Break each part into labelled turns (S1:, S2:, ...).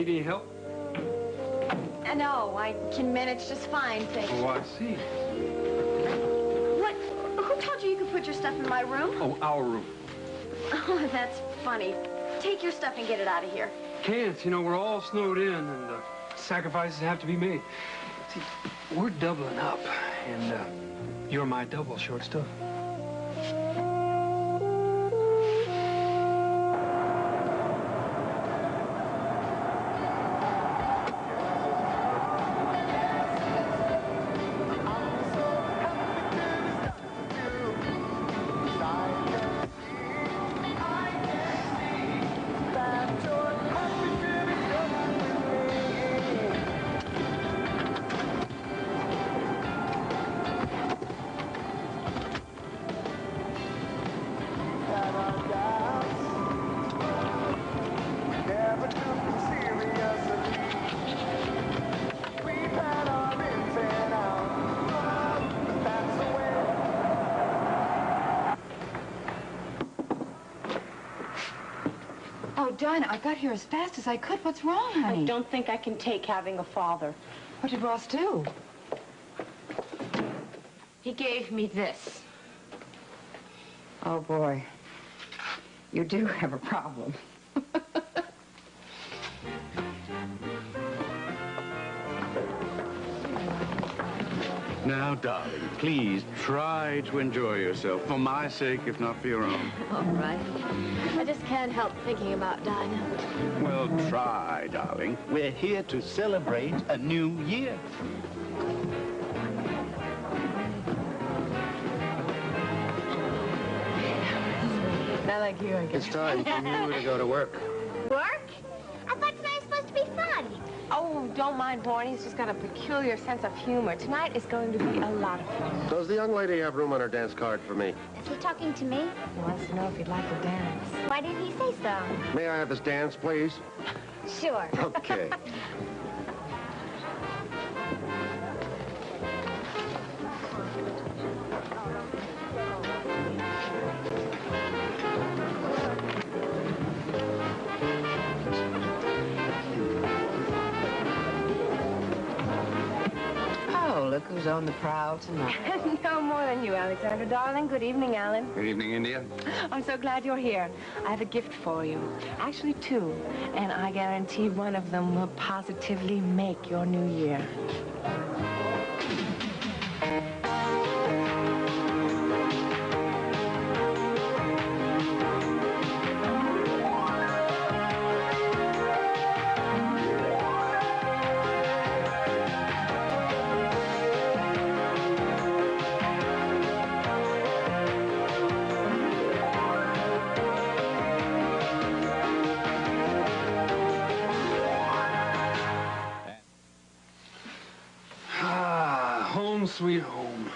S1: Need any help?
S2: No, I can manage just fine, thanks.
S1: Oh, I see.
S2: What? Who told you you could put your stuff in my room?
S1: Oh, our room.
S2: Oh, that's funny. Take your stuff and get it out of here.
S1: Can't. You know, we're all snowed in, and sacrifices have to be made. See, we're doubling up, and you're my double, short stuff.
S3: Dinah, I got here as fast as I could. What's wrong, honey?
S4: I don't think I can take having a father.
S3: What did Ross do?
S4: He gave me this.
S3: Oh, boy. You do have a problem.
S5: Now, darling, please try to enjoy yourself, for my sake, if not for your own.
S2: All right. I just can't help thinking about Dinah.
S5: Well, try, darling. We're here to celebrate a new year.
S3: Not like you, I guess.
S6: It's time for you to go to work.
S2: Work? I thought tonight was supposed to be fun.
S4: Oh, don't mind Barney. He's just got a peculiar sense of humor. Tonight is going to be a lot of fun.
S6: Does the young lady have room on her dance card for me?
S2: Is he talking to me?
S4: He wants to know if you'd like to dance.
S2: Why didn't he say so?
S6: May I have this dance, please?
S2: Sure.
S6: Okay.
S3: Look who's on the prowl tonight.
S4: No more than you, Alexander, darling. Good evening, Alan.
S1: Good evening, India.
S4: I'm so glad you're here. I have a gift for you. Actually, two. And I guarantee one of them will positively make your new year.
S1: Sweet home.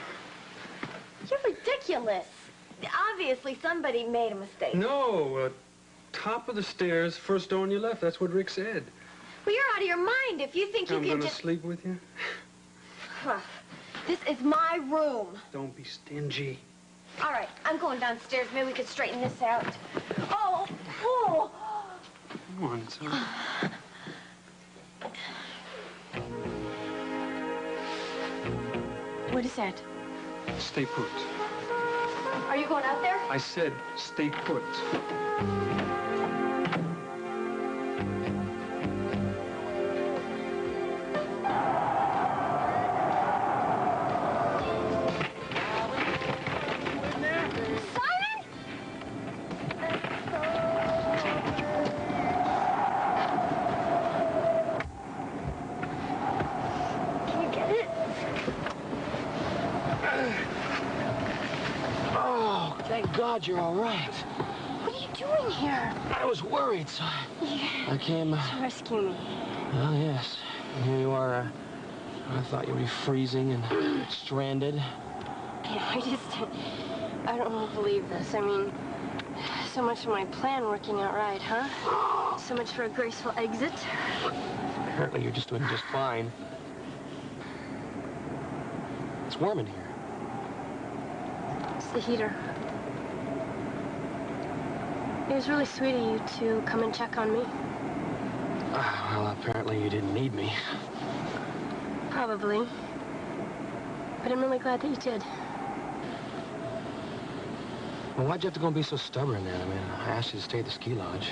S2: You're ridiculous. Obviously, somebody made a mistake.
S1: No, top of the stairs, first door on your left. That's what Rick said.
S2: Well, you're out of your mind if you think you
S1: I'm
S2: can
S1: gonna
S2: just...
S1: sleep with you.
S2: This is my room.
S1: Don't be stingy.
S2: All right, I'm going downstairs. Maybe we could straighten this out. Oh! Oh!
S1: Come on, it's all right.
S2: What is that?
S1: Stay put.
S2: Are you going out there?
S1: I said stay put.
S6: God, you're all right.
S2: What are you doing here?
S6: I was worried, so I came...
S2: To rescue me.
S6: Oh, yes. And here you are. I thought you'd be freezing and stranded.
S7: I don't believe this. I mean, so much of my plan working out right, huh? So much for a graceful exit.
S6: Apparently you're just doing just fine. It's warm in here.
S7: It's the heater. It was really sweet of you to come and check on me.
S6: Well, apparently you didn't need me.
S7: Probably. But I'm really glad that you did.
S6: Well, why'd you have to go and be so stubborn then? I mean, I asked you to stay at the ski lodge.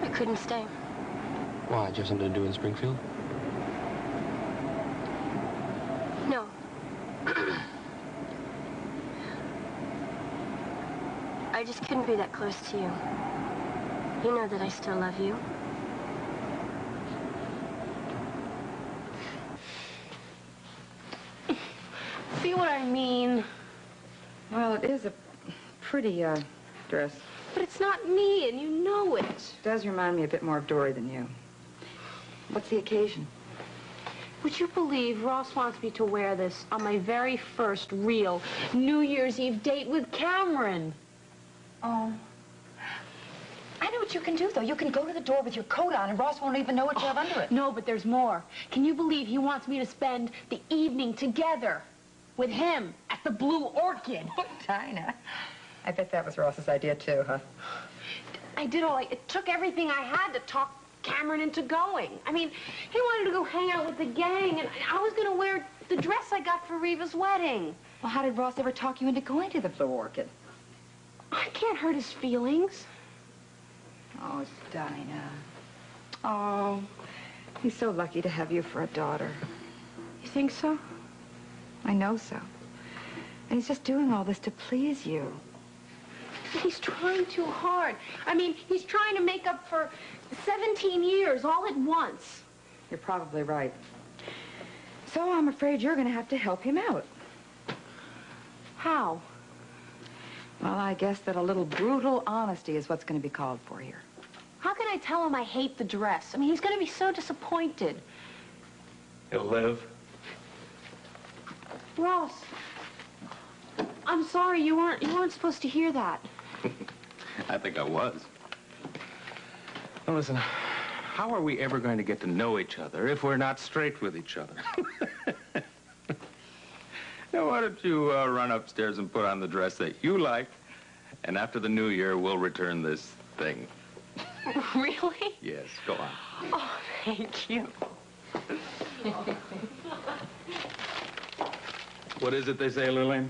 S7: I couldn't stay.
S6: Why? Did you have something to do in Springfield?
S7: No. I just couldn't be that close to you. You know that I still love you.
S4: See what I mean?
S3: Well, it is a pretty, dress.
S4: But it's not me, and you know it.
S3: It does remind me a bit more of Dory than you. What's the occasion?
S4: Would you believe Ross wants me to wear this on my very first real New Year's Eve date with Cameron?
S3: Oh. I know what you can do, though. You can go to the door with your coat on, and Ross won't even know what you have under it.
S4: No, but there's more. Can you believe he wants me to spend the evening together with him at the Blue Orchid?
S3: Dinah. I bet that was Ross's idea, too, huh?
S4: I did all it took everything I had to talk Cameron into going. I mean, he wanted to go hang out with the gang, and I was going to wear the dress I got for Reva's wedding.
S3: Well, how did Ross ever talk you into going to the Blue Orchid?
S4: I can't hurt his feelings.
S3: Oh, Dinah. Oh, he's so lucky to have you for a daughter.
S4: You think so?
S3: I know so. And he's just doing all this to please you.
S4: He's trying too hard. I mean, he's trying to make up for 17 years all at once.
S3: You're probably right. So I'm afraid you're going to have to help him out.
S4: How?
S3: Well, I guess that a little brutal honesty is what's going to be called for here.
S4: How can I tell him I hate the dress? I mean, he's going to be so disappointed.
S5: He'll live.
S4: Ross, I'm sorry, you weren't supposed to hear that.
S5: I think I was. Now listen, how are we ever going to get to know each other if we're not straight with each other? Now, why don't you run upstairs and put on the dress that you like, and after the new year, we'll return this thing.
S4: Really?
S5: Yes, go on.
S4: Oh, thank you.
S5: What is it they say, Lillian?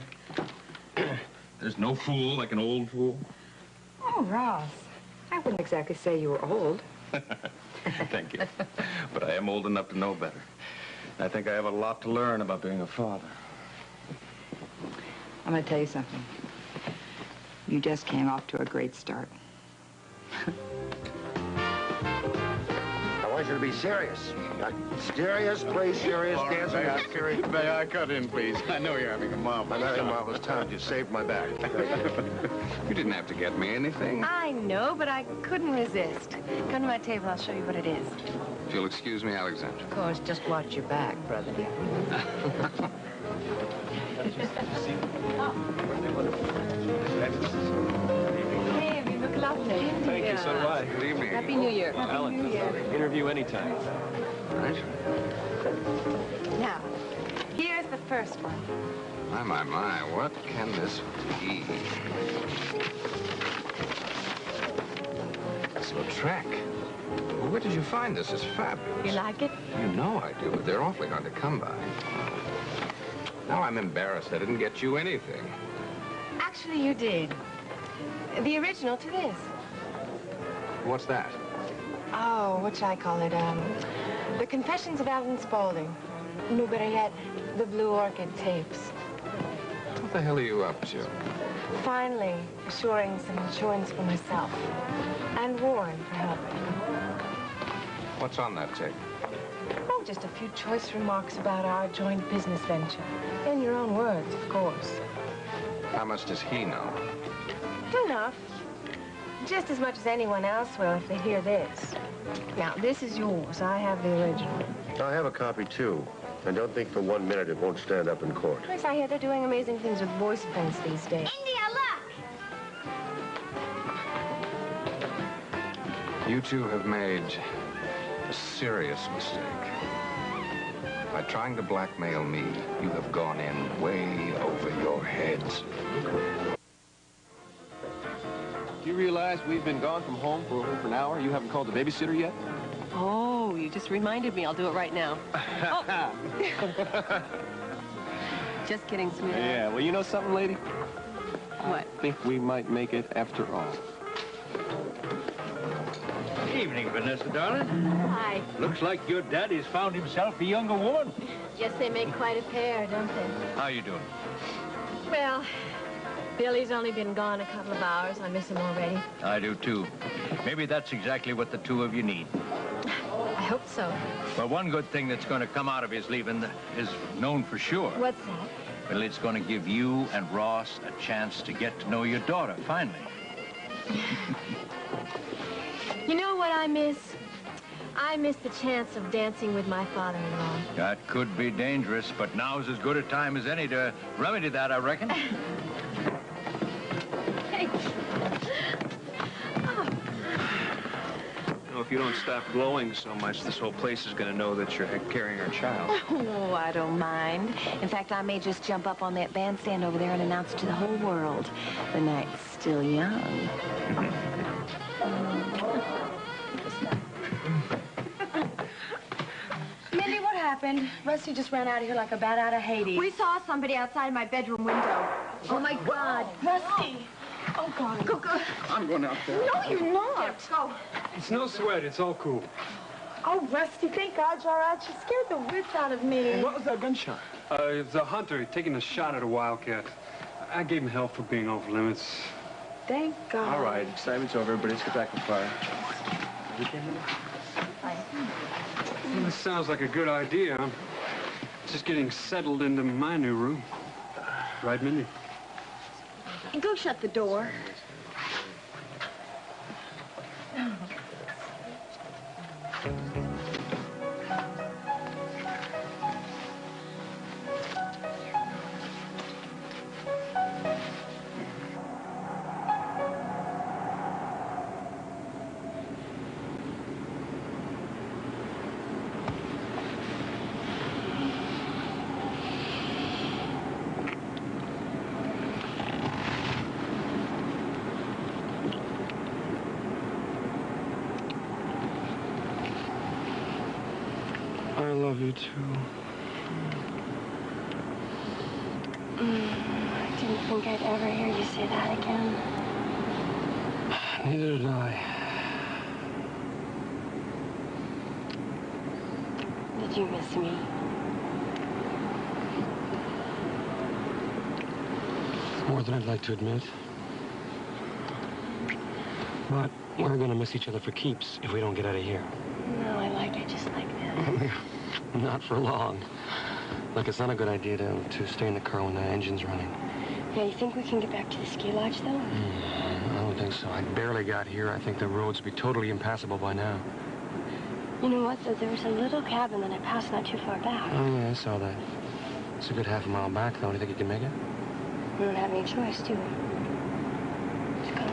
S5: There's no fool like an old fool.
S3: Oh, Ross, I wouldn't exactly say you were old.
S5: Thank you. But I am old enough to know better. I think I have a lot to learn about being a father.
S3: I'm going to tell you something. You just came off to a great start.
S8: I want you to be serious. Serious, play serious, dance serious.
S5: May I cut in, please? I know you're having a marvelous
S8: I'm having a marvelous time. You saved my back.
S5: You didn't have to get me anything.
S4: I know, but I couldn't resist. Come to my table, I'll show you what it is.
S5: If you'll excuse me, Alexandra.
S3: Of course, just watch your back, brother.
S4: Hey, you look lovely.
S6: Thank you, so do I.
S5: Good evening.
S4: Happy New Year.
S6: Alan, interview anytime.
S5: Right.
S4: Now, here's the first one.
S5: My, what can this be? It's Lautrec. Where did you find this? It's fabulous.
S4: You like it?
S5: You know I do, but they're awfully hard to come by. Now I'm embarrassed I didn't get you anything.
S4: Actually, you did. The original to this.
S5: What's that?
S4: Oh, what should I call it? The Confessions of Alan Spaulding. No, better yet, the Blue Orchid tapes.
S5: What the hell are you up to?
S4: Finally, assuring some insurance for myself. And Warren for helping.
S5: What's on that tape?
S4: Oh, just a few choice remarks about our joint business venture. In your own words, of course.
S5: How much does he know?
S4: Enough. Just as much as anyone else will if they hear this. Now, this is yours. I have the original.
S8: I have a copy, too. I don't think for 1 minute it won't stand up in court.
S4: Of course, I hear they're doing amazing things with voice prints these days.
S2: India, look!
S5: You two have made a serious mistake. By trying to blackmail me, you have gone in way over your heads.
S6: you realize we've been gone from home for over an hour? You haven't called the babysitter yet?
S7: Oh, you just reminded me. I'll do it right now. Oh. Just kidding, sweetheart.
S6: Yeah, well, you know something, lady?
S7: What?
S6: I think we might make it after all.
S9: Evening, Vanessa, darling.
S7: Hi.
S9: Looks like your daddy's found himself a younger woman.
S7: Yes, they make quite a pair, don't they?
S9: How you doing?
S7: Well, Billy's only been gone a couple of hours. I miss him already.
S9: I do, too. Maybe that's exactly what the two of you need.
S7: I hope so.
S9: Well, one good thing that's going to come out of his leaving is known for sure.
S7: What's that?
S9: Well, it's going to give you and Ross a chance to get to know your daughter, finally.
S7: You know what I miss? I miss the chance of dancing with my father-in-law.
S9: That could be dangerous, but now's as good a time as any to remedy that, I reckon.
S6: If you don't stop glowing so much, this whole place is going to know that you're carrying our child.
S3: Oh, I don't mind. In fact, I may just jump up on that bandstand over there and announce to the whole world the night's still young. Mindy, what happened? Rusty just ran out of here like a bat out of Hades.
S2: We saw somebody outside my bedroom window.
S3: Oh, my God. Rusty. Oh, God. Go.
S1: I'm going out there.
S3: No, you're not.
S2: Go.
S1: It's no sweat. It's all cool.
S3: Oh, Rusty, thank God you're all right. You scared the wits out of me.
S1: What was that gunshot? It was a hunter taking a shot at a wildcat. I gave him hell for being off limits.
S3: Thank God.
S6: All right, excitement's over. Everybody, let's get back to fire.
S1: Well, this sounds like a good idea. I'm just getting settled into my new room. Right, Mindy?
S2: And go shut the door.
S1: I love you, too.
S7: I didn't think I'd ever hear you say that again.
S1: Neither did I.
S7: Did you miss me?
S6: More than I'd like to admit. But we're going to miss each other for keeps if we don't get out of here.
S7: No, I like it just like this.
S6: Not for long. Look, it's not a good idea to stay in the car when the engine's running.
S7: Yeah, you think we can get back to the ski lodge, though?
S6: I don't think so. I barely got here. I think the roads would be totally impassable by now.
S7: You know what, though? There was a little cabin that I passed not too far back.
S6: Oh, yeah, I saw that. It's a good half a mile back, though. Do you think you can make it?
S7: We don't have any choice, do we? Let's go.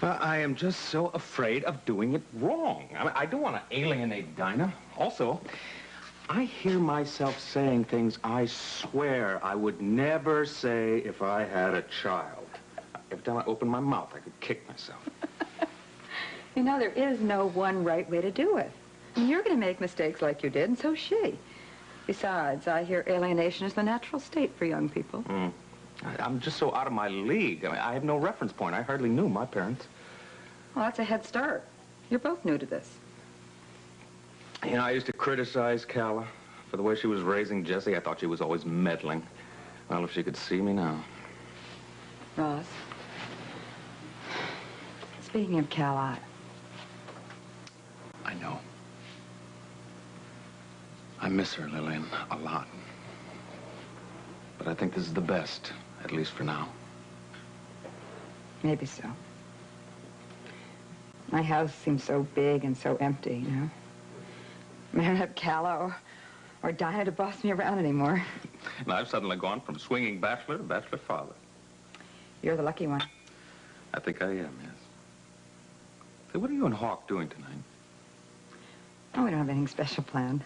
S5: Well, I am just so afraid of doing it wrong. I mean, I don't want to alienate Dinah. Also, I hear myself saying things I swear I would never say if I had a child. Every time I open my mouth, I could kick myself.
S3: You know, there is no one right way to do it. And you're going to make mistakes like you did, and so's she. Besides, I hear alienation is the natural state for young people.
S5: I'm just so out of my league. I mean, I have no reference point. I hardly knew my parents.
S3: Well, that's a head start. You're both new to this.
S5: You know, I used to criticize Calla for the way she was raising Jesse. I thought she was always meddling. Well, if she could see me now.
S3: Ross, speaking of Calla,
S5: I know. I miss her, Lillian, a lot. But I think this is the best, at least for now.
S3: maybe so. My house seems so big and so empty, you know? I don't have Calla or Dinah to boss me around anymore.
S5: And I've suddenly gone from swinging bachelor to bachelor father.
S3: You're the lucky one.
S5: I think I am, yes. Say, what are you and Hawk doing tonight?
S3: Oh, we don't have anything special planned.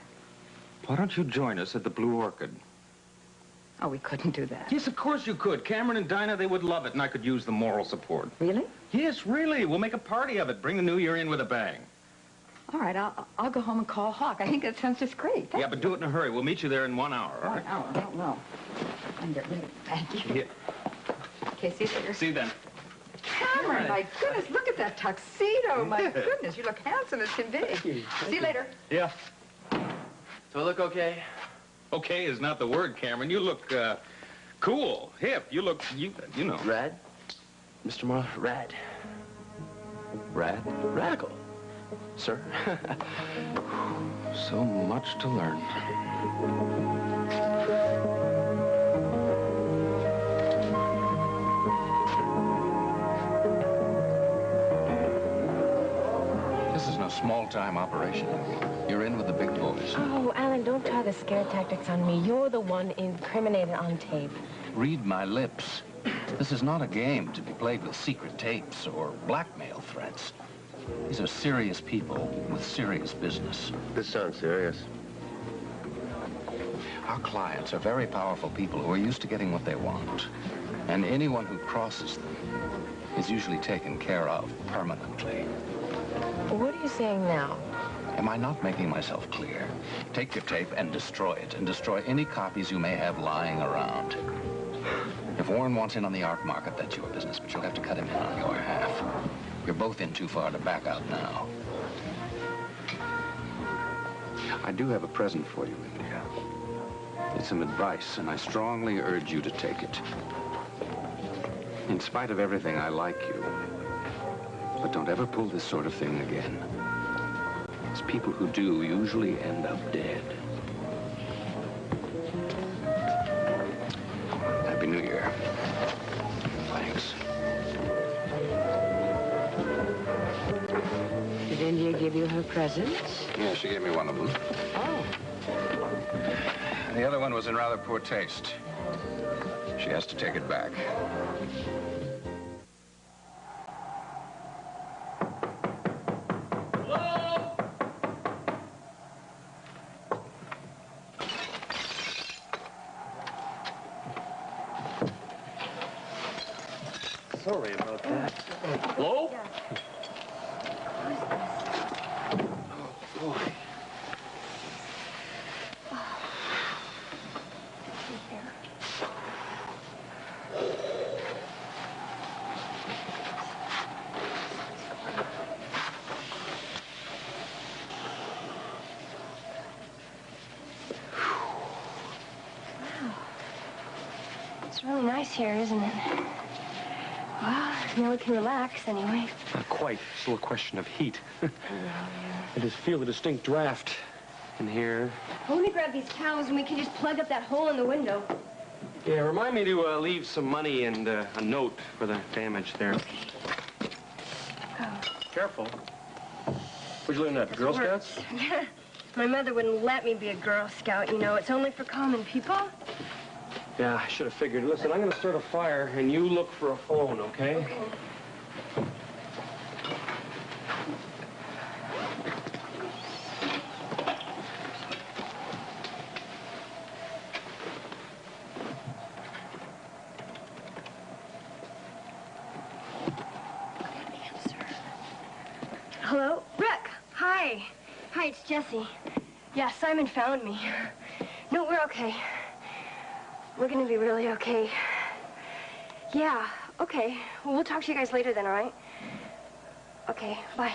S5: Why don't you join us at the Blue Orchid?
S3: Oh, we couldn't do that.
S5: Yes, of course you could. Cameron and Dinah, they would love it, and I could use the moral support.
S3: Really?
S5: Yes, really. We'll make a party of it. Bring the new year in with a bang.
S3: All right, I'll go home and call Hawk. I think that sounds just great.
S5: Yeah, but do it in a hurry. We'll meet you there in 1 hour, all right?
S3: 1 hour? I don't know. I'm getting ready. Thank you.
S5: Yeah.
S3: Okay, see you later.
S5: See you then.
S3: Cameron, my goodness, look at that tuxedo. My goodness, you look handsome as can be. See you later.
S5: Yeah.
S6: Do I look okay?
S5: Okay is not the word, Cameron. You look, cool, hip. You look, you know.
S6: Rad? Mr. Marlowe, rad. Rad? Radical. Sir?
S5: So much to learn.
S9: This is no small-time operation. You're in with the big boys.
S4: Oh, Alan, don't try the scare tactics on me. You're the one incriminated on tape.
S9: Read my lips. This is not a game to be played with secret tapes or blackmail threats. These are serious people with serious business.
S8: This sounds serious.
S9: Our clients are very powerful people who are used to getting what they want. And anyone who crosses them is usually taken care of permanently.
S4: What are you saying now?
S9: Am I not making myself clear? Take your tape and destroy it, and destroy any copies you may have lying around. If Warren wants in on the art market, that's your business, but you'll have to cut him in on your half. You're both in too far to back out now. I do have a present for you, India. It's some advice, and I strongly urge you to take it. In spite of everything, I like you. But don't ever pull this sort of thing again. As people who do usually end up dead. Happy New Year. Thanks.
S10: Did India give you her presents?
S9: Yeah, she gave me one of them.
S10: Oh.
S9: The other one was in rather poor taste. She has to take it back.
S6: Sorry about that. Hello? Oh, boy.
S7: It's really nice here, isn't it? Well, now we can relax anyway.
S6: Not quite. It's still a question of heat. I just feel a distinct draft in here.
S2: Well, let me grab these towels and we can just plug up that hole in the window.
S6: Yeah, remind me to leave some money and a note for the damage there.
S2: Okay. Oh.
S6: Careful. Where'd you learn that? Girl Scouts?
S7: My mother wouldn't let me be a Girl Scout, you know. It's only for common people.
S6: Yeah, I should have figured. Listen, I'm going to start a fire, and you look for a phone, okay?
S7: Okay. Hello? Rick! Hi. Hi, it's Jessie. Yeah, Simon found me. No, we're okay. We're gonna be really okay. Yeah, okay. Well, we'll talk to you guys later then, all right? Okay, bye.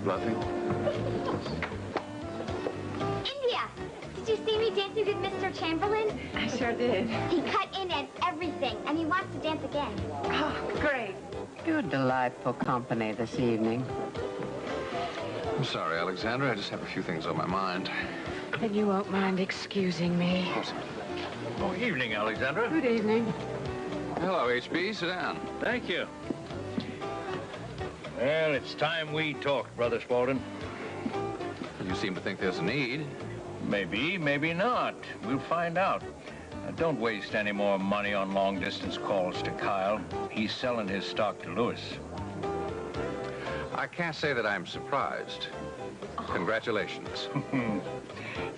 S9: Bluffing?
S2: India, did you see me dancing with Mr. Chamberlain?
S3: I sure did.
S2: He cut in and everything, and he wants to dance again.
S3: Oh, great.
S10: You're delightful company this evening.
S9: I'm sorry, Alexandra. I just have a few things on my mind.
S10: Then you won't mind excusing me.
S9: Of course I do.
S11: Oh, evening, Alexandra.
S4: Good evening.
S9: Hello, HB. Sit down.
S11: Thank you. Well, it's time we talked, Brother Spaulding.
S9: You seem to think there's a need.
S11: Maybe, maybe not. We'll find out. Don't waste any more money on long-distance calls to Kyle. He's selling his stock to Lewis.
S9: I can't say that I'm surprised. Congratulations.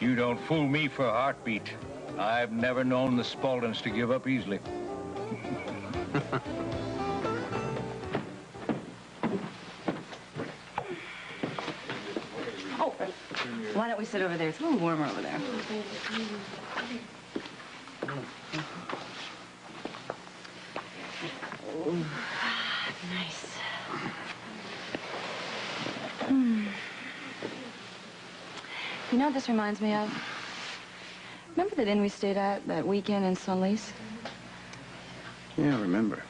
S11: You don't fool me for a heartbeat. I've never known the Spauldings to give up easily.
S3: Oh, why don't we sit over there? It's a little warmer over there. Oh, nice. You know what this reminds me of? Remember that inn we stayed at that weekend in Sunlease?
S12: Yeah, I remember.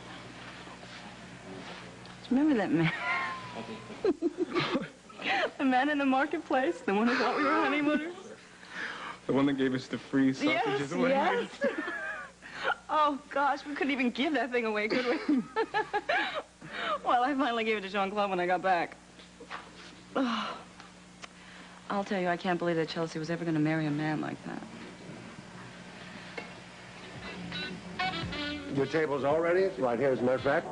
S3: Remember that man? The man in the marketplace? The one who thought we were honeymooners?
S12: The one that gave us the free sausages away?
S3: Yes. Oh, gosh, we couldn't even give that thing away, could we? Well, I finally gave it to Jean-Claude when I got back. Oh. I'll tell you, I can't believe that Chelsea was ever going to marry a man like that.
S8: Your table's all ready? Right here, as a matter of fact.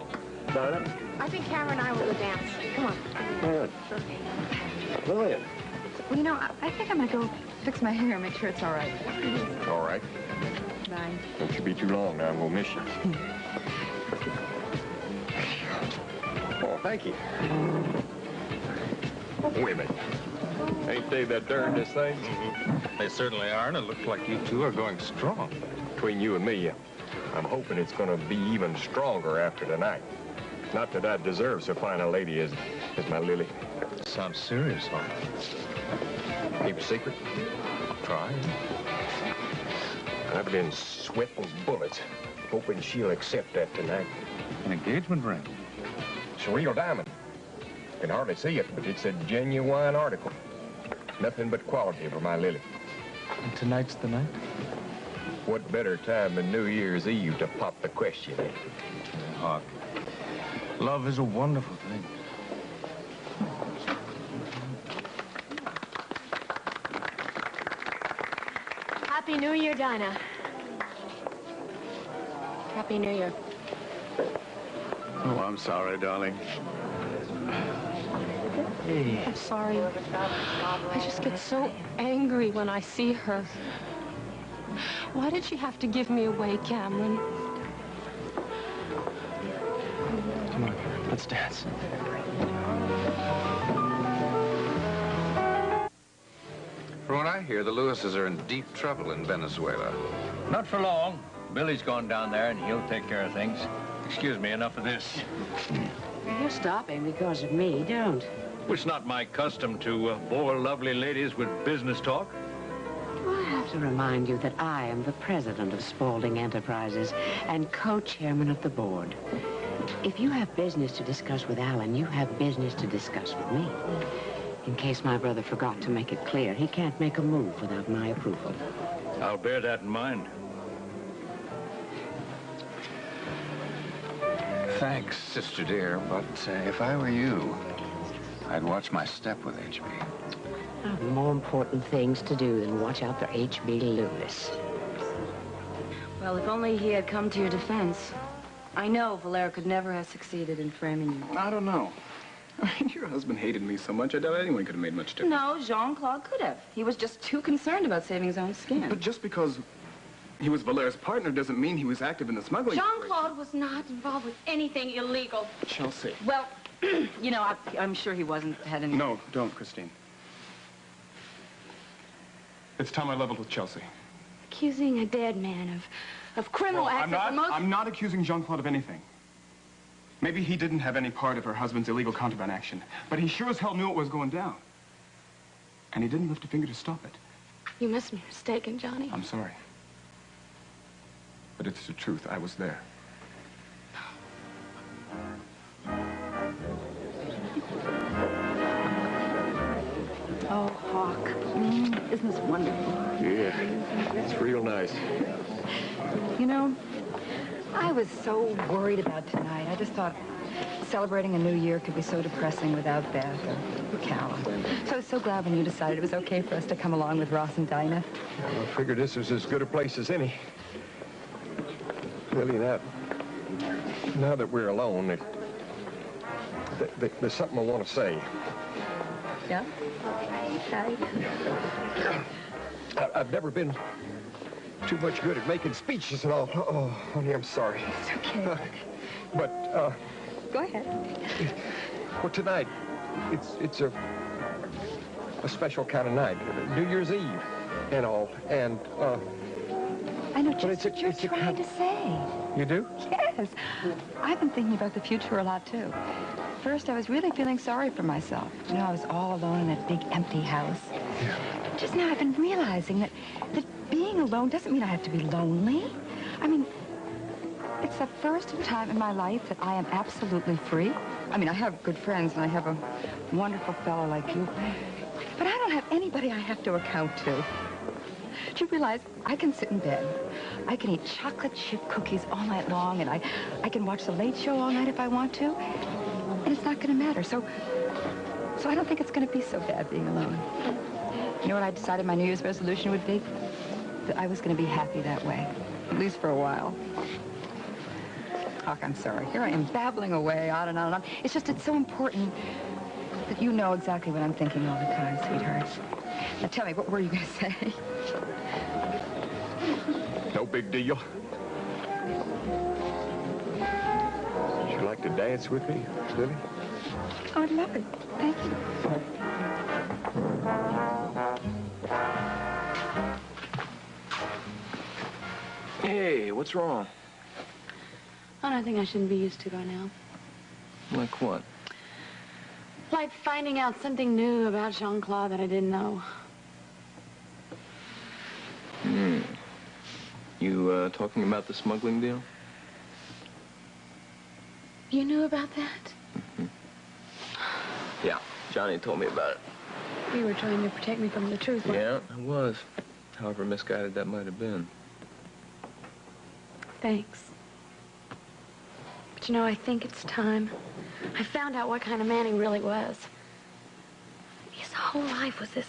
S8: Dinah?
S4: I think Cameron and I will go dance. Come on.
S8: Good. Lillian.
S3: Well, you know, I think I'm going to go fix my hair and make sure it's all right.
S13: All right.
S3: Bye.
S13: Don't you be too long now, I'm gonna miss you. Oh, thank you. Women. Ain't they the darndest things?
S9: They certainly are, and it looks like you two are going strong.
S13: Between you and me, I'm hoping it's gonna be even stronger after tonight. Not that I deserve so fine a lady as my Lily.
S9: Sounds serious, huh?
S13: Keep a secret?
S9: Try.
S13: I've been sweating bullets, hoping she'll accept that tonight.
S9: An engagement ring?
S13: It's a real diamond. Can hardly see it, but it's a genuine article. Nothing but quality for my Lily.
S9: And tonight's the night?
S13: What better time than New Year's Eve to pop the question?
S9: Hawk, love is a wonderful thing.
S2: Happy New Year, Dinah. Happy New Year.
S12: Oh, I'm sorry, darling.
S4: I'm sorry. I just get so angry when I see her. Why did she have to give me away, Cameron?
S6: Come on, let's dance.
S9: From what I hear, the Lewises are in deep trouble in Venezuela.
S11: Not for long. Billy's gone down there, and he'll take care of things. Excuse me, enough of this.
S10: You're stopping because of me, don't.
S11: It's not my custom to bore lovely ladies with business talk.
S10: I have to remind you that I am the president of Spaulding Enterprises and co-chairman of the board. If you have business to discuss with Alan, you have business to discuss with me. In case my brother forgot to make it clear, he can't make a move without my approval.
S11: I'll bear that in mind.
S9: Thanks, sister dear, but if I were you, I'd watch my step with HB.
S10: I have more important things to do than watch out for H.B. Lewis.
S3: Well, if only he had come to your defense. I know Valera could never have succeeded in framing you.
S12: I don't know. I mean, your husband hated me so much, I doubt anyone could have made much difference.
S3: No, Jean-Claude could have. He was just too concerned about saving his own skin.
S12: But just because he was Valera's partner doesn't mean he was active in the smuggling
S4: Jean-Claude was not involved with anything illegal.
S12: operation. Chelsea.
S3: Well, you know, I'm sure he wasn't had any...
S12: No, don't, Christine. It's time I leveled with Chelsea.
S4: Accusing a dead man of criminal acts is the most...
S12: I'm not accusing Jean-Claude of anything. Maybe he didn't have any part of her husband's illegal contraband action, but he sure as hell knew it was going down. And he didn't lift a finger to stop it.
S4: You must be mistaken, Johnny.
S12: I'm sorry. But it's the truth. I was there.
S3: Oh, Hawk. Isn't this wonderful?
S13: Yeah. It's real nice.
S3: You know, I was so worried about tonight. I just thought celebrating a new year could be so depressing without Beth or Cal. So I was so glad when you decided it was okay for us to come along with Ross and Dinah.
S13: I figured this was as good a place as any. Lily, now that we're alone, there's something I want to say.
S3: Yeah? Hi.
S13: I've never been too much good at making speeches and all. Oh, honey, I'm sorry.
S3: It's okay.
S13: But,
S3: Go ahead.
S13: well, tonight, it's a special kind of night. New Year's Eve and all. And,
S3: I know just what you're trying to say.
S13: You do?
S3: Yes. I've been thinking about the future a lot, too. First, I was really feeling sorry for myself. You know, I was all alone in that big empty house.
S13: Yeah.
S3: Just now, I've been realizing that being alone doesn't mean I have to be lonely. I mean, it's the first time in my life that I am absolutely free. I mean, I have good friends, and I have a wonderful fellow like you. But I don't have anybody I have to account to. Do you realize I can sit in bed, I can eat chocolate chip cookies all night long, and I can watch The Late Show all night if I want to, and it's not going to matter. So I don't think it's going to be so bad being alone. You know what I decided my New Year's resolution would be? That I was going to be happy that way, at least for a while. Hawk, I'm sorry. Here I am babbling away on and on and on. It's just, it's so important that you know exactly what I'm thinking all the time, sweetheart. Now tell me, what were you going to say?
S13: No big deal. Would you like to dance with me, Lily?
S3: Oh, I'd love it. Thank you.
S6: Hey, what's wrong?
S4: Oh, nothing I shouldn't be used to by now.
S6: Like what?
S4: Like finding out something new about Jean-Claude that I didn't know.
S6: You, talking about the smuggling deal?
S4: You knew about that?
S6: Yeah, Johnny told me about it.
S4: You were trying to protect me from the truth.
S6: Yeah, I was. However misguided that might have been.
S4: Thanks. But you know, I think it's time. I found out what kind of man he really was. His whole life was this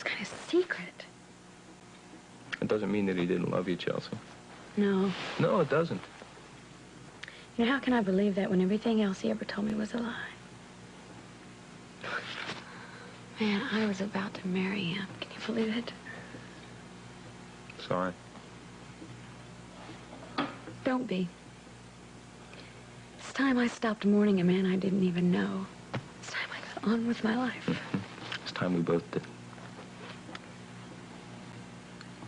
S4: kind of secret.
S6: It doesn't mean that he didn't love you, Chelsea.
S4: No.
S6: No, it doesn't.
S4: You know, how can I believe that when everything else he ever told me was a lie? Man, I was about to marry him. Can you believe it?
S6: Sorry.
S4: Don't be. It's time I stopped mourning a man I didn't even know. It's time I got on with my life.
S6: It's time we both did.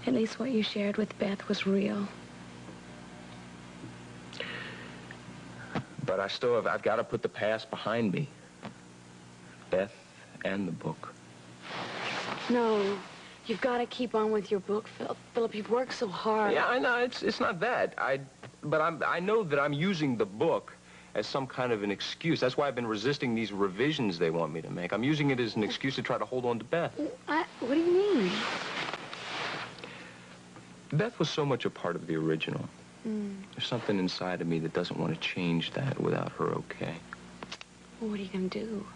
S4: At least what you shared with Beth was real.
S6: But I've got to put the past behind me. Beth and the book.
S4: No, you've got to keep on with your book, Philip. Philip, you've worked so hard.
S6: Yeah, I know. It's not that. But I know that I'm using the book as some kind of an excuse. That's why I've been resisting these revisions they want me to make. I'm using it as an excuse to try to hold on to Beth.
S4: What do you mean?
S6: Beth was so much a part of the original. There's something inside of me that doesn't want to change that without her okay.
S4: Well, what are you going to do?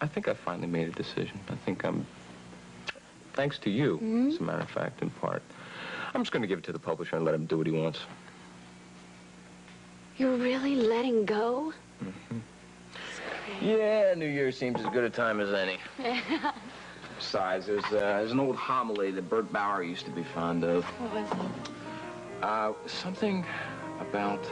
S6: I think I finally made a decision. I think I'm, thanks to you, as a matter of fact, in part. I'm just going to give it to the publisher and let him do what he wants.
S4: You're really letting go?
S6: Yeah, New Year seems as good a time as any. Besides, there's an old homily that Bert Bauer used to be fond of.
S4: What was it?
S6: Something about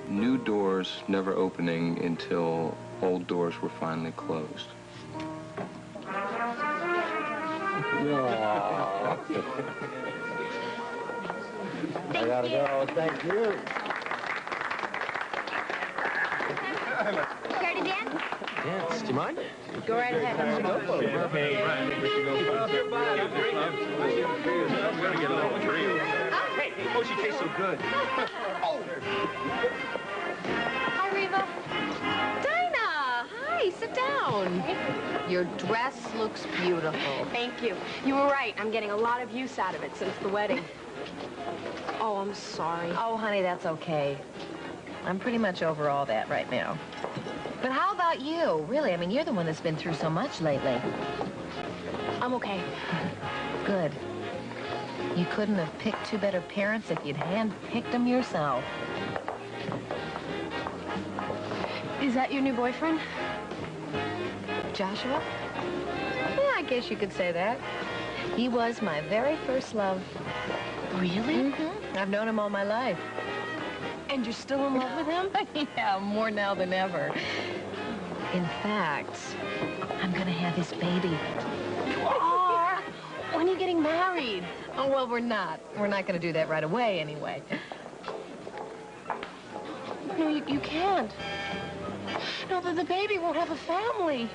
S6: new doors never opening until old doors were finally closed.
S8: I gotta go. Thank you.
S2: Care to dance?
S6: Dance, do you mind?
S2: Go right ahead.
S6: Go for it. Okay, right. I think we should go for it. We're gonna get a little treat. Hey, oh, she tastes so good.
S2: Hi, Reva. Dinah, hi.
S4: Hey, sit down. Your dress looks beautiful.
S2: Thank you. You were right. I'm getting a lot of use out of it since the wedding. Oh, I'm sorry.
S4: Oh, honey, that's okay. I'm pretty much over all that right now. But how about you? Really, I mean, you're the one that's been through so much lately.
S2: I'm okay.
S4: Good. You couldn't have picked two better parents if you'd hand-picked them yourself.
S2: Is that your new boyfriend?
S4: Joshua? Yeah, I guess you could say that. He was my very first love.
S2: Really?
S4: Mm-hmm. I've known him all my life.
S2: And you're still in love with him?
S4: Yeah, more now than ever. In fact, I'm gonna have his baby.
S2: You are? When are you getting married?
S4: Oh, well, we're not. We're not gonna do that right away, anyway.
S2: No, you can't. No, the baby won't have a family.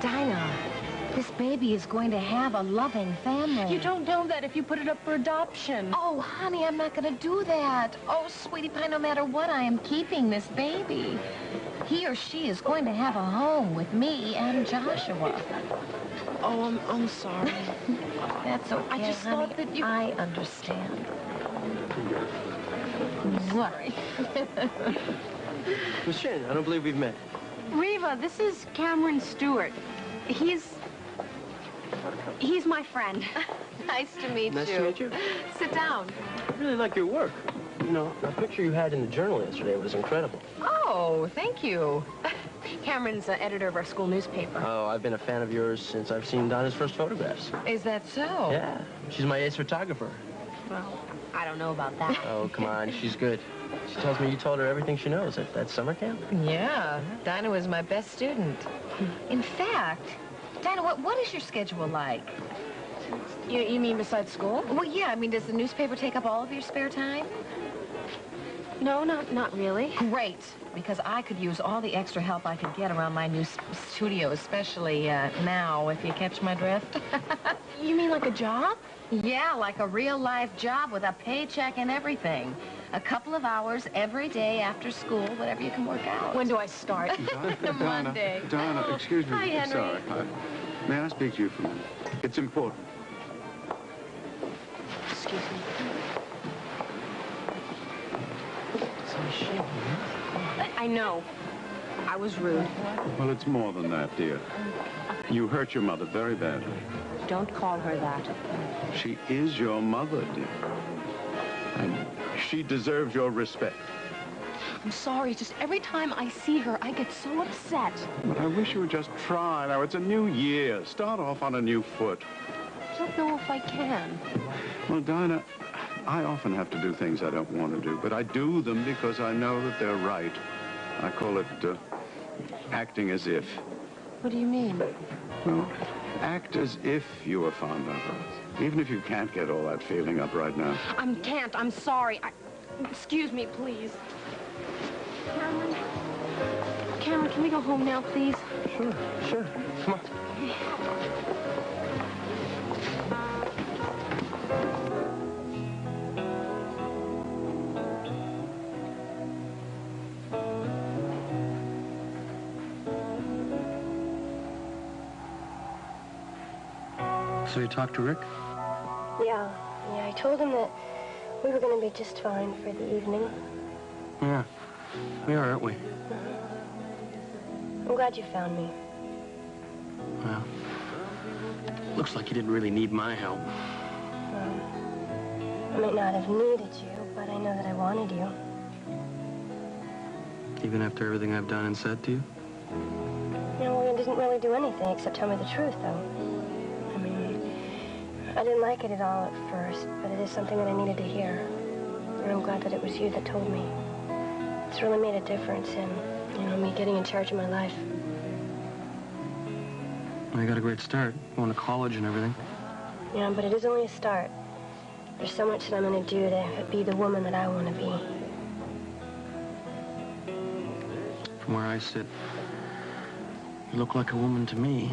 S4: Dinah, this baby is going to have a loving family.
S2: You don't know that if you put it up for adoption.
S4: Oh, honey, I'm not going to do that. Oh, sweetie pie, no matter what, I am keeping this baby. He or she is going to have a home with me and Joshua.
S2: Oh, I'm sorry.
S4: That's okay,
S2: I just
S4: honey.
S2: thought that you...
S4: I understand. Sorry.
S14: Miss Shannon, I don't believe we've met.
S2: Reva, this is Cameron Stewart. He's my friend.
S4: Nice to meet
S14: Nice
S4: you.
S14: to meet you.
S4: Sit down.
S14: I really like your work. You know, the picture you had in the journal yesterday was incredible.
S4: Oh, thank you.
S2: Cameron's the editor of our school newspaper.
S14: Oh, I've been a fan of yours since I've seen Donna's first photographs.
S4: Is that so?
S14: Yeah, she's my ace photographer.
S2: Well, I don't know about that.
S14: Oh, come on, she's good. She tells me you told her everything she knows at that summer camp.
S4: Yeah, Dinah was my best student. In fact, Dinah, what is your schedule like?
S2: You mean besides school?
S4: Well, yeah, I mean, does the newspaper take up all of your spare time?
S2: No, not really.
S4: Great, because I could use all the extra help I could get around my new studio, especially now, if you catch my drift.
S2: You mean like a job?
S4: Yeah, like a real-life job with a paycheck and everything. A couple of hours every day after school, whatever you can work out.
S2: When do I start?
S4: Monday.
S15: Donna, excuse me.
S4: Hi, Henry.
S15: Sorry. May I speak to you for a minute? It's important.
S2: Excuse me. I know. I was rude.
S15: Well, it's more than that, dear. You hurt your mother very badly.
S2: Don't call her that.
S15: She is your mother, dear. And she deserves your respect.
S2: I'm sorry. Just every time I see her, I get so upset.
S15: But I wish you would just try. Now, it's a new year. Start off on a new foot.
S2: I don't know if I can.
S15: Well, Dinah, I often have to do things I don't want to do, but I do them because I know that they're right. I call it acting as if.
S2: What do you mean?
S15: Well, act as if you were fond of her. Even if you can't get all that feeling up right now.
S2: I can't. I'm sorry. Excuse me, please. Cameron, can we go home now, please?
S14: Sure. Come on. So you talked to Rick?
S7: Yeah, I told him that we were going to be just fine for the evening.
S14: Yeah. We are, aren't we?
S7: I'm glad you found me.
S14: Well, looks like you didn't really need my help.
S7: Well, I might not have needed you, but I know that I wanted you.
S14: Even after everything I've done and said to you?
S7: Well, it didn't really do anything except tell me the truth, though. I mean, I didn't like it at all at first, but it is something that I needed to hear. And I'm glad that it was you that told me. It's really made a difference in, me getting in charge of my life.
S14: Well, you got a great start, going to college and everything.
S7: Yeah, but it is only a start. There's so much that I'm going to do to be the woman that I want to be.
S14: From where I sit, you look like a woman to me.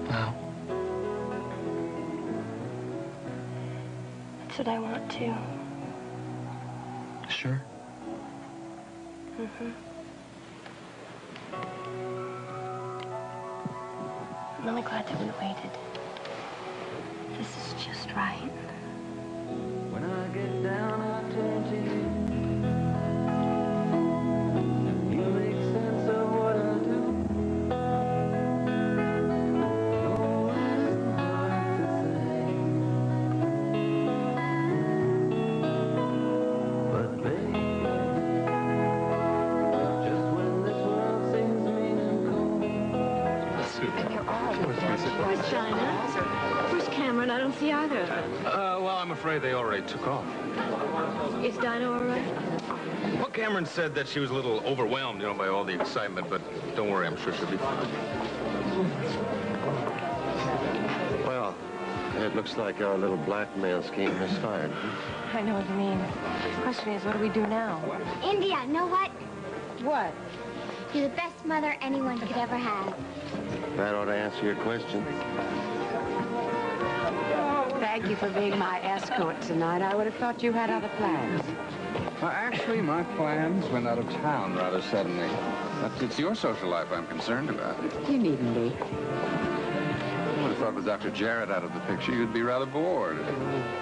S14: Now?
S7: That's what I want to.
S14: Sure?
S7: Mm-hmm. I'm really glad that we waited. This is just right.
S16: When I get down, I turn to you. You make sense of what I do. No, it isn't hard to say. But baby, just when this world seems mean and cold.
S10: Where's Dinah? Where's Cameron? I don't see either.
S5: Well, I'm afraid they already took off.
S10: Is Dinah all right?
S5: Well, Cameron said that she was a little overwhelmed, by all the excitement, but don't worry, I'm sure she'll be fine.
S8: Well, it looks like our little blackmail scheme misfired.
S3: I know what you mean. The question is, what do we do now?
S17: India, know what?
S3: What?
S17: You're the best mother anyone could ever have.
S8: That ought to answer your question.
S10: Thank you for being my escort tonight. I would have thought you had other plans.
S9: Well, actually, my plans went out of town rather suddenly. But it's your social life I'm concerned about.
S10: You needn't be.
S9: I would have thought with Dr. Jarrett out of the picture, you'd be rather bored.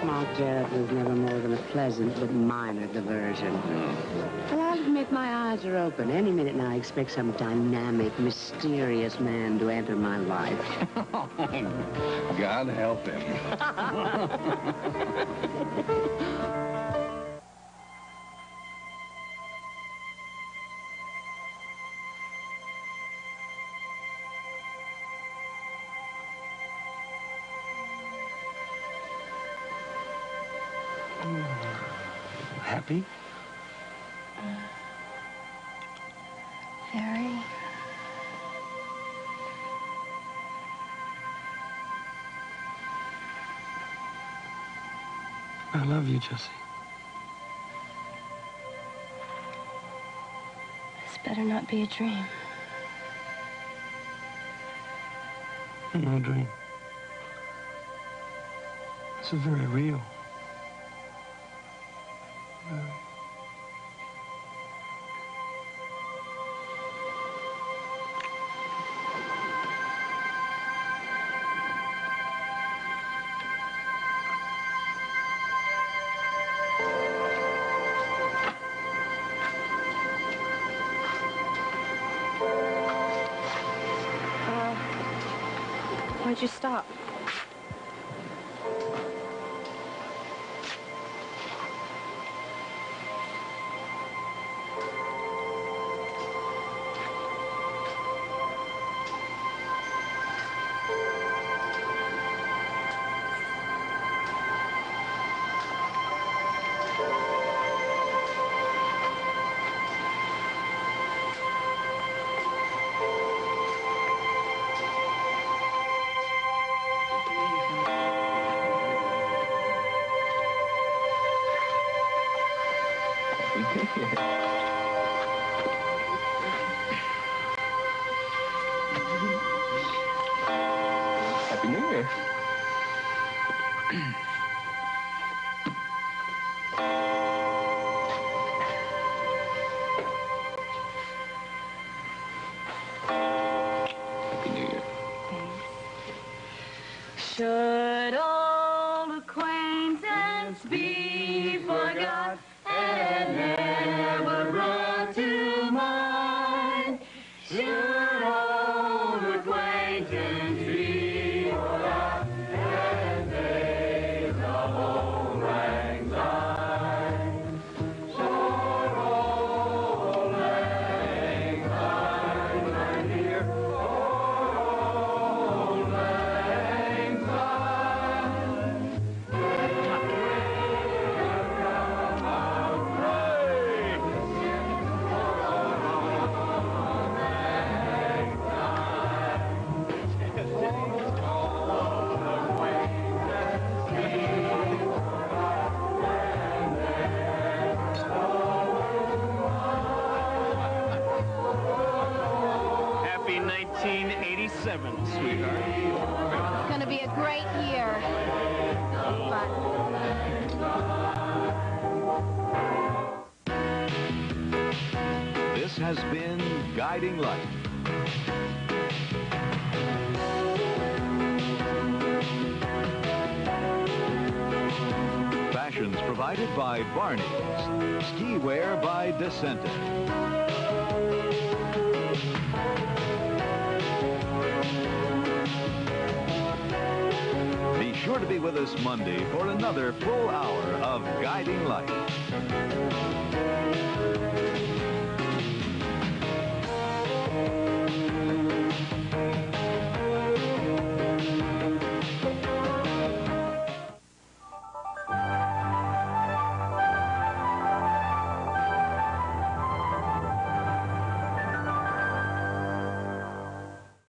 S10: Mark Jarrett was never more than a pleasant but minor diversion. Well, I'll admit my eyes are open. Any minute now I expect some dynamic, mysterious man to enter my life.
S9: God help him.
S14: Happy?
S7: Very.
S14: I love you, Jesse.
S7: This better not be a dream.
S14: No dream. This is very real.
S3: Why'd you stop?
S6: Happy New Year. Happy New Year.
S16: Should old acquaintance be forgot and never brought to mind? Should old acquaintance be forgot and days of old lang syne? Should old lang syne, my dear, old lang syne.
S1: Happy 1987, sweetheart.
S4: great year. But
S18: This has been Guiding Light. Fashions provided by Barney's. Ski wear by Descente. Be sure to be with us Monday for another full hour of Guiding Light.